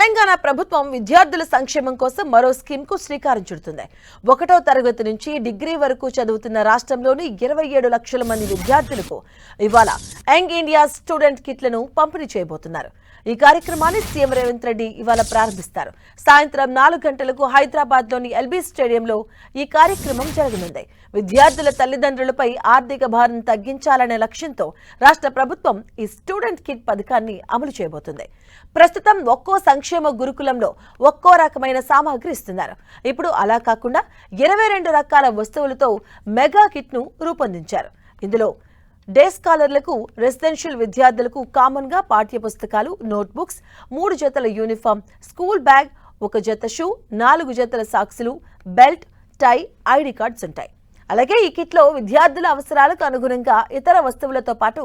తెలంగాణ ప్రభుత్వం విద్యార్థుల సంక్షేమం కోసం మరో స్కీమ్ కు శ్రీకారం చుడుతుంది. 1వ తరగతి నుంచి డిగ్రీ వరకు చదువుతున్న రాష్ట్రంలోని 27 లక్షల మంది విద్యార్థులకు ఇవాళ యంగ్ ఇండియా స్టూడెంట్ కిట్లను పంపిణీ చేయబోతున్నారు. ఈ కార్యక్రమాన్ని సీఎం రేవంత్ రెడ్డి ఇవాళ ప్రారంభిస్తారు. సాయంత్రం 4 గంటలకు హైదరాబాద్లోని ఎల్బీ స్టేడియంలో ఈ కార్యక్రమం జరగనుంది. విద్యార్థుల తల్లిదండ్రులపై ఆర్థిక భారం తగ్గించాలనే లక్ష్యంతో రాష్ట్ర ప్రభుత్వం ఈ స్టూడెంట్ కిట్ పథకాన్ని అమలు చేయబోతుంది. ప్రస్తుతం ఒక్కో సంక్షేమ గురుకులంలో ఒక్కో రకమైన సామాగ్రి ఇస్తున్నారు. ఇప్పుడు అలా కాకుండా 22 రకాల వస్తువులతో మెగా కిట్ ను రూపొందించారు. ఇందులో డే స్కాలర్లకు, రెసిడెన్షియల్ విద్యార్థులకు కామన్ గా పాఠ్య పుస్తకాలు, నోట్బుక్స్, 3 జతల యూనిఫామ్, స్కూల్ బ్యాగ్, 1 జత షూ, 4 జతల సాక్సులు, బెల్ట్, టై, ఐడి కార్డ్స్ ఉంటాయి. అలాగే ఈ కిట్లో విద్యార్థుల అవసరాలకు అనుగుణంగా ఇతర వస్తువులతో పాటు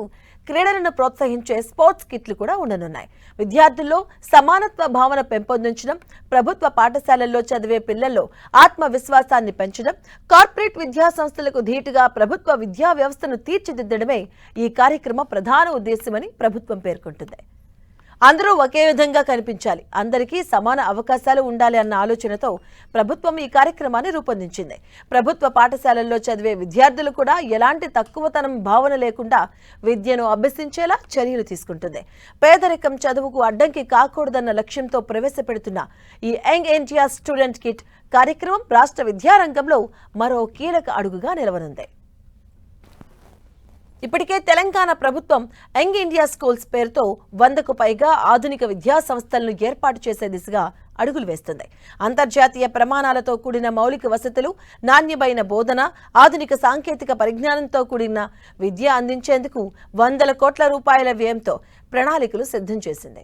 క్రీడలను ప్రోత్సహించే స్పోర్ట్స్ కిట్లు కూడా ఉండనున్నాయి. విద్యార్థుల్లో సమానత్వ భావన పెంపొందించడం, ప్రభుత్వ పాఠశాలల్లో చదివే పిల్లల్లో ఆత్మవిశ్వాసాన్ని పెంచడం, కార్పొరేట్ విద్యా సంస్థలకు ధీటుగా ప్రభుత్వ విద్యా వ్యవస్థను తీర్చిదిద్దడమే ఈ కార్యక్రమ ప్రధాన ఉద్దేశమని ప్రభుత్వం పేర్కొంటుంది. అందరూ ఒకే విధంగా కనిపించాలి, అందరికీ సమాన అవకాశాలు ఉండాలి అన్న ఆలోచనతో ప్రభుత్వం ఈ కార్యక్రమాన్ని రూపొందించింది. ప్రభుత్వ పాఠశాలల్లో చదివే విద్యార్థులు కూడా ఎలాంటి తక్కువతనం భావన లేకుండా విద్యను అభ్యసించేలా చర్యలు తీసుకుంటుంది. పేదరికం చదువుకు అడ్డంకి కాకూడదన్న లక్ష్యంతో ప్రవేశపెడుతున్న ఈ యంగ్ ఇండియా స్టూడెంట్ కిట్ కార్యక్రమం రాష్ట్ర విద్యారంగంలో మరో కీలక అడుగుగా నిలవనుంది. ఇప్పటికే తెలంగాణ ప్రభుత్వం యంగ్ ఇండియా స్కూల్స్ పేరుతో 100కు పైగా ఆధునిక విద్యా సంస్థలను ఏర్పాటు చేసే దిశగా అడుగులు వేస్తుంది. అంతర్జాతీయ ప్రమాణాలతో కూడిన మౌలిక వసతులు, నాణ్యమైన బోధన, ఆధునిక సాంకేతిక పరిజ్ఞానంతో కూడిన విద్య అందించేందుకు 100 కోట్ల రూపాయల వ్యయంతో ప్రణాళికలు సిద్ధం చేసింది.